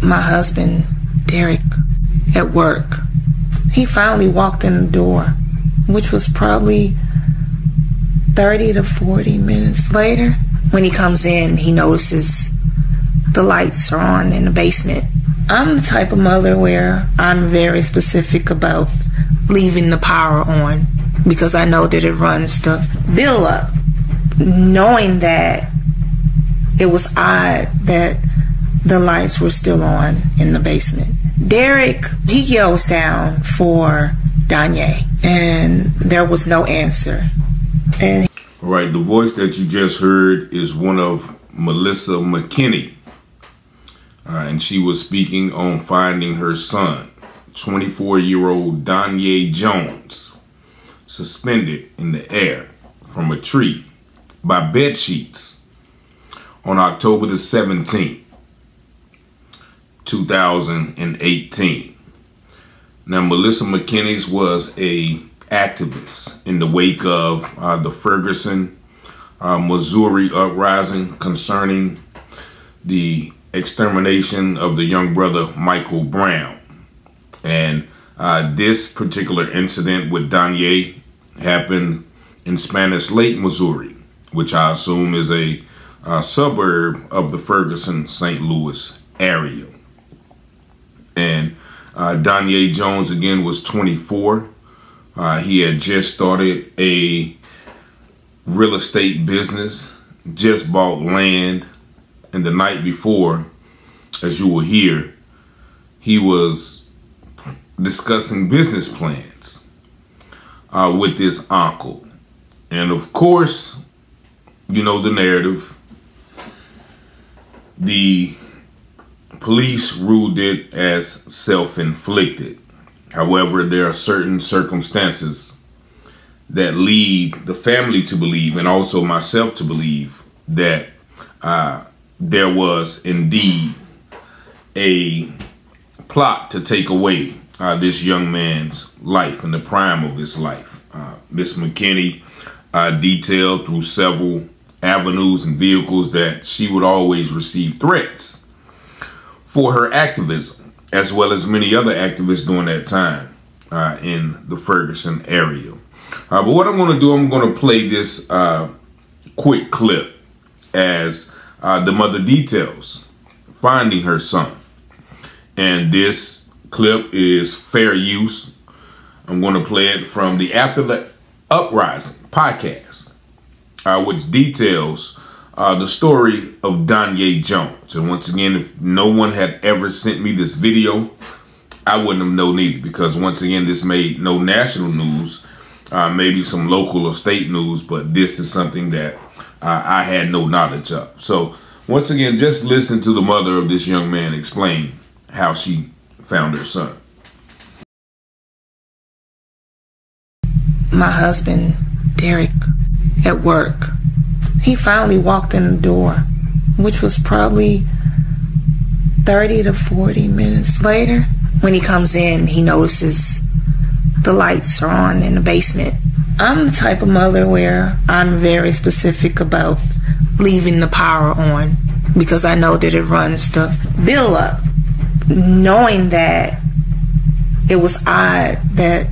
my husband, Derek, at work. He finally walked in the door, which was probably 30 to 40 minutes later. When he comes in, he notices the lights are on in the basement. I'm the type of mother where I'm very specific about leaving the power on because I know that it runs the bill up. Knowing that, it was odd that the lights were still on in the basement. Derek, he yells down for Danye, and there was no answer. And all right, the voice that you just heard is one of Melissa McKinney, and she was speaking on finding her son, 24-year-old Danye Jones, suspended in the air from a tree by Bedsheets on October the 17th, 2018. Now, Melissa McKinney was a activist in the wake of the Ferguson, Missouri uprising concerning the extermination of the young brother Michael Brown. And this particular incident with Danye happened in Spring Lake, Missouri, which I assume is a suburb of the Ferguson, St. Louis area. And Danye Jones, again, was 24. He had just started a real estate business, just bought land, and the night before, as you will hear, he was discussing business plans with his uncle. And of course, you know the narrative. The police ruled it as self-inflicted. However, there are certain circumstances that lead the family to believe, and also myself to believe, that there was indeed a plot to take away this young man's life in the prime of his life. Miss McKinney detailed through several avenues and vehicles that she would always receive threats for her activism, as well as many other activists during that time in the Ferguson area. But what I'm going to do, I'm going to play this quick clip as the mother details finding her son. And this clip is fair use. I'm going to play it from the After the Uprising podcast, which details the story of Danye Jones. And once again, if no one had ever sent me this video, I wouldn't have known either, because once again, this made no national news, maybe some local or state news, but this is something that I had no knowledge of. So once again, just listen to the mother of this young man explain how she found her son. My husband, Derek, at work. He finally walked in the door, which was probably 30 to 40 minutes later. When he comes in, he notices the lights are on in the basement. I'm the type of mother where I'm very specific about leaving the power on because I know that it runs the bill up. Knowing that, it was odd that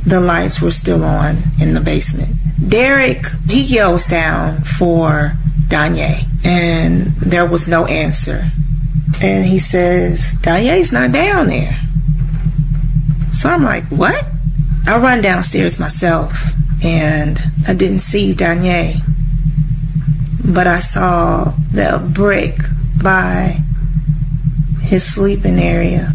the lights were still on in the basement. Derek, he yells down for Danye, and there was no answer. And he says, Danye's not down there. So I'm like, what? I run downstairs myself, and I didn't see Danye, but I saw the brick by his sleeping area.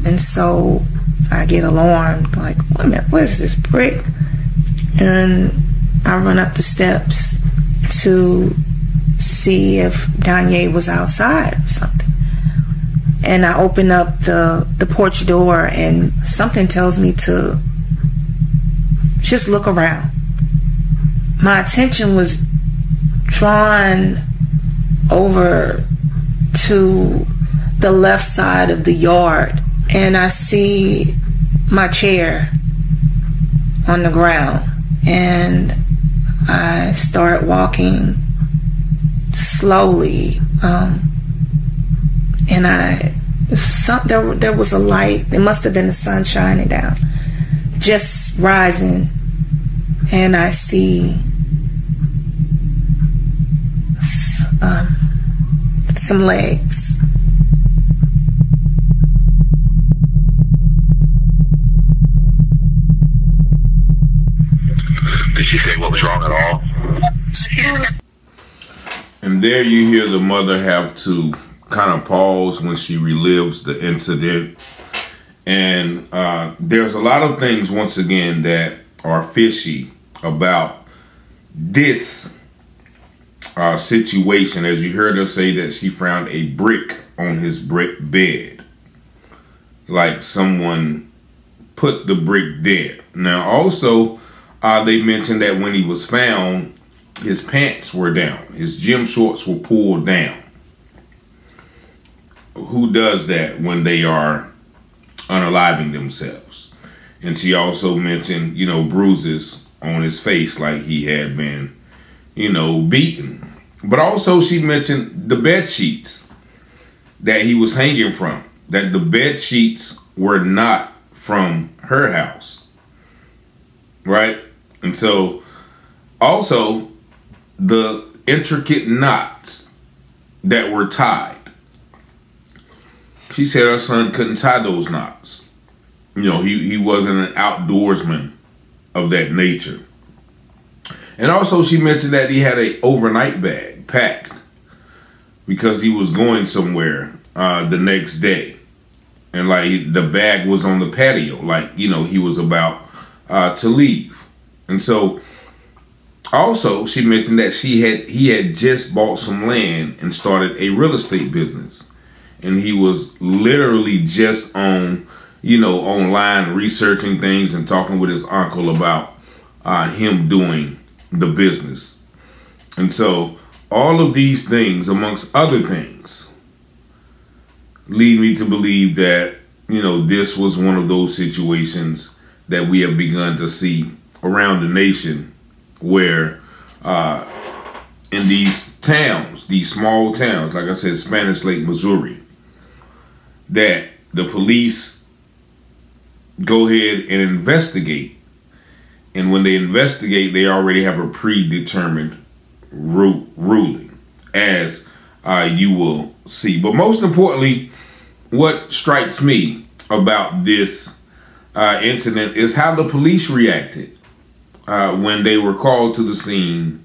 And so I get alarmed, like, wait a minute, what is this brick? And I run up the steps to see if Danye was outside or something. And I open up the porch door, and something tells me to just look around. My attention was drawn over to the left side of the yard, and I see my chair on the ground, and I start walking slowly and there was a light. It must have been the sun shining down, just rising, and I see some legs. Did she say what was wrong at all? And there you hear the mother have to kind of pause when she relives the incident. And there's a lot of things, once again, that are fishy about this situation. As you heard her say that she found a brick on his brick bed. Like someone put the brick there. Now also, they mentioned that when he was found, his pants were down. His gym shorts were pulled down. Who does that when they are unaliving themselves? And she also mentioned, bruises on his face, like he had been, beaten. But also she mentioned the bed sheets that he was hanging from, that the bed sheets were not from her house, right? And so also the intricate knots that were tied. She said her son couldn't tie those knots. He wasn't an outdoorsman of that nature. And also she mentioned that he had a overnight bag packed because he was going somewhere the next day. And like the bag was on the patio, like, he was about to leave. And so also she mentioned that he had just bought some land and started a real estate business. And he was literally just on, online researching things and talking with his uncle about him doing the business. And so all of these things, amongst other things, lead me to believe that, this was one of those situations that we have begun to see around the nation where in these towns, these small towns, like I said, Spring Lake Missourri, that the police go ahead and investigate. And when they investigate, they already have a predetermined ruling, as you will see. But most importantly, what strikes me about this incident is how the police reacted when they were called to the scene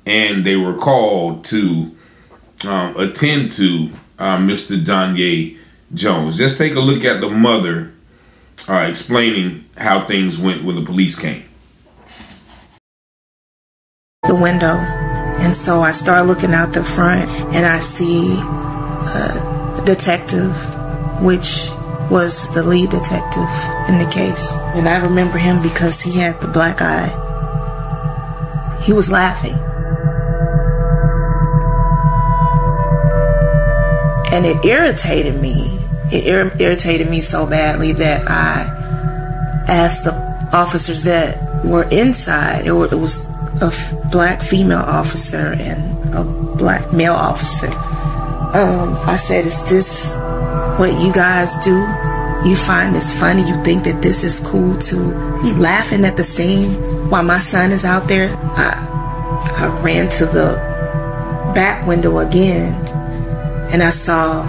and they were called to attend to Mr. Danye Jones. Just take a look at the mother explaining how things went when the police came. The window, and so I start looking out the front, and I see a detective, which was the lead detective in the case. And I remember him because he had the black eye. He was laughing. And it irritated me. It irritated me so badly that I asked the officers that were inside. It was a black female officer and a black male officer. I said, "Is this what you guys do? You find this funny? You think that this is cool to be laughing at the scene while my son is out there?" I ran to the back window again, and I saw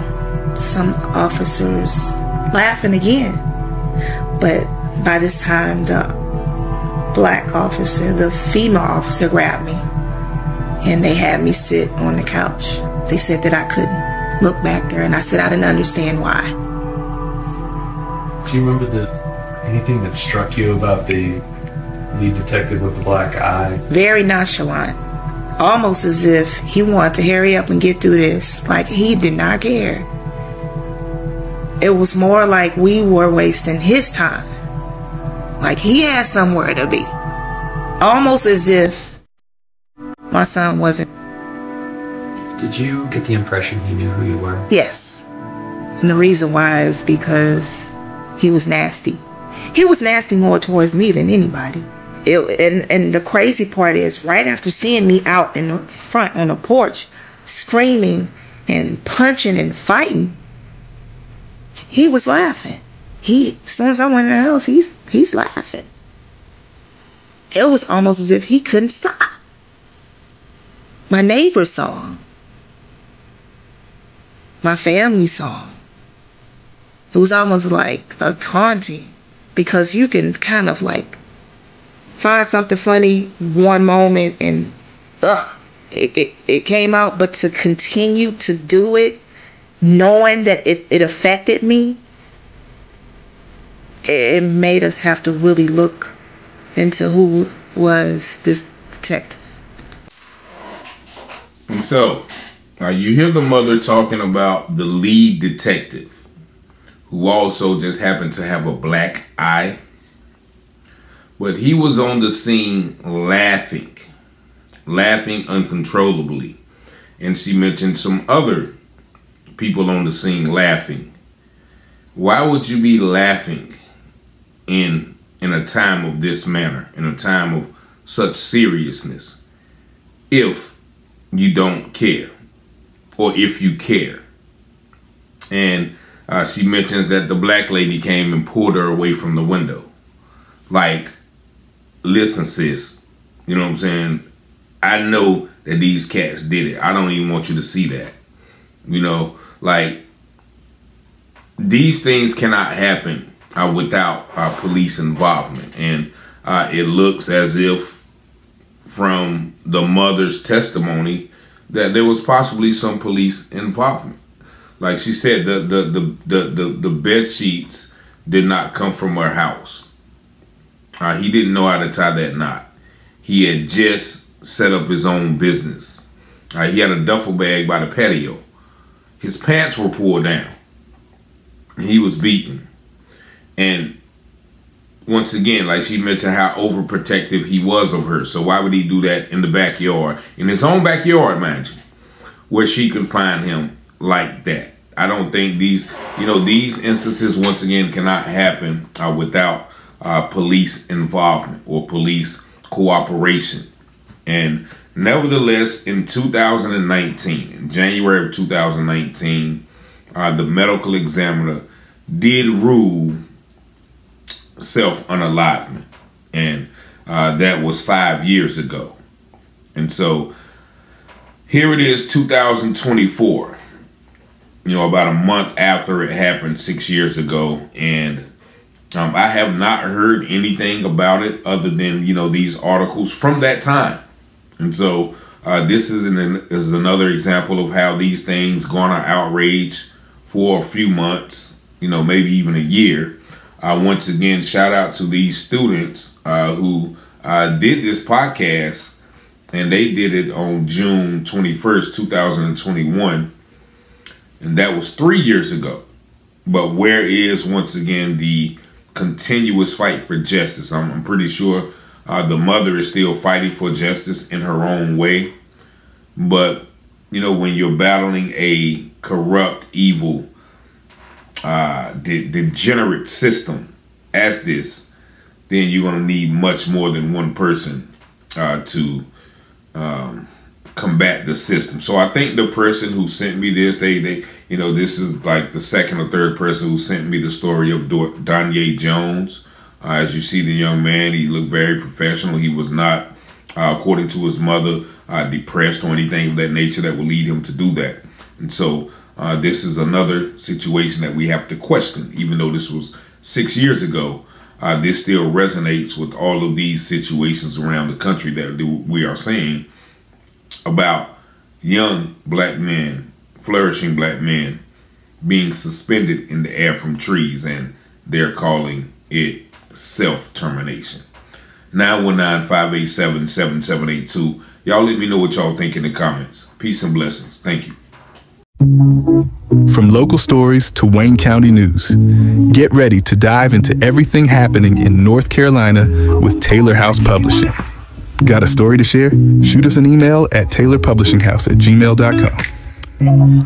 some officers laughing again. But by this time, the black officer, the female officer, grabbed me, and they had me sit on the couch. They said that I couldn't look back there, and I said I didn't understand why. Do you remember anything that struck you about the lead detective with the black eye? Very nonchalant, almost as if he wanted to hurry up and get through this. Like he did not care. It was more like we were wasting his time. Like he had somewhere to be. Almost as if my son wasn't. Did you get the impression he knew who you were? Yes. And the reason why is because he was nasty. He was nasty more towards me than anybody. And the crazy part is, right after seeing me out in the front on the porch, screaming and punching and fighting, he was laughing. As soon as I went in the house, he's laughing. It was almost as if he couldn't stop. My neighbors saw him. My family saw him. It was almost like a taunting, because you can kind of like find something funny one moment and it came out, but to continue to do it, knowing that it affected me, it made us have to really look into who was this detective. And so, you hear the mother talking about the lead detective, who also just happened to have a black eye. But he was on the scene laughing uncontrollably. And she mentioned some other people on the scene laughing. Why would you be laughing in a time of this manner, in a time of such seriousness, if you don't care, or if you care? And she mentions that the black lady came and pulled her away from the window. Like, listen, sis, you know what I'm saying? I know that these cats did it. I don't even want you to see that. You know, like, these things cannot happen without police involvement. And it looks as if from the mother's testimony that there was possibly some police involvement. Like she said, the bed sheets did not come from her house. He didn't know how to tie that knot. He had just set up his own business. He had a duffel bag by the patio. His pants were pulled down. He was beaten. And once again, like she mentioned, how overprotective he was of her. So why would he do that in the backyard, in his own backyard, mind you, where she could find him like that? I don't think these instances, once again, cannot happen without police involvement or police cooperation. And nevertheless, in 2019, in January of 2019, the medical examiner did rule self-unalivement, and that was 5 years ago. And so here it is, 2024, about a month after it happened 6 years ago, and I have not heard anything about it other than these articles from that time. And so this is another example of how these things garner outrage for a few months, maybe even a year. Once again, shout out to these students who did this podcast, and they did it on June 21st, 2021. And that was 3 years ago. But where is, once again, the continuous fight for justice? I'm pretty sure the mother is still fighting for justice in her own way. But, when you're battling a corrupt, evil, degenerate system as this, then you're going to need much more than one person to combat the system. So I think the person who sent me this, this is like the second or third person who sent me the story of Danye Jones. As you see, the young man, he looked very professional. He was not, according to his mother, depressed or anything of that nature that would lead him to do that. And so this is another situation that we have to question. Even though this was 6 years ago, this still resonates with all of these situations around the country that we are seeing about young black men, flourishing black men, being suspended in the air from trees, and they're calling it self-termination. 919-587-7782. Y'all let me know what y'all think in the comments. Peace and blessings. Thank you. From local stories to Wayne County news, get ready to dive into everything happening in North Carolina with Taylor House Publishing. Got a story to share? Shoot us an email at taylorpublishinghouse@gmail.com.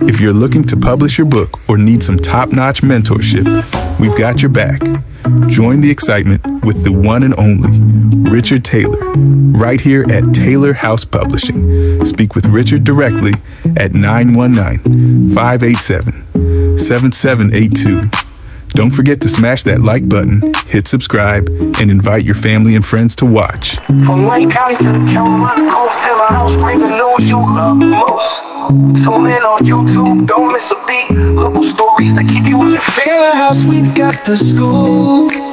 If you're looking to publish your book or need some top-notch mentorship, we've got your back. Join the excitement with the one and only Richard Taylor, right here at Taylor House Publishing. Speak with Richard directly at 919-587-7782 Don't forget to smash that like button, hit subscribe, and invite your family and friends to watch. From Wayne County to the Carolina coast, tell our house bring the news you love most. Tune in on YouTube, don't miss a beat. Local stories that keep you in your feet. Taylor House, we got the scoop.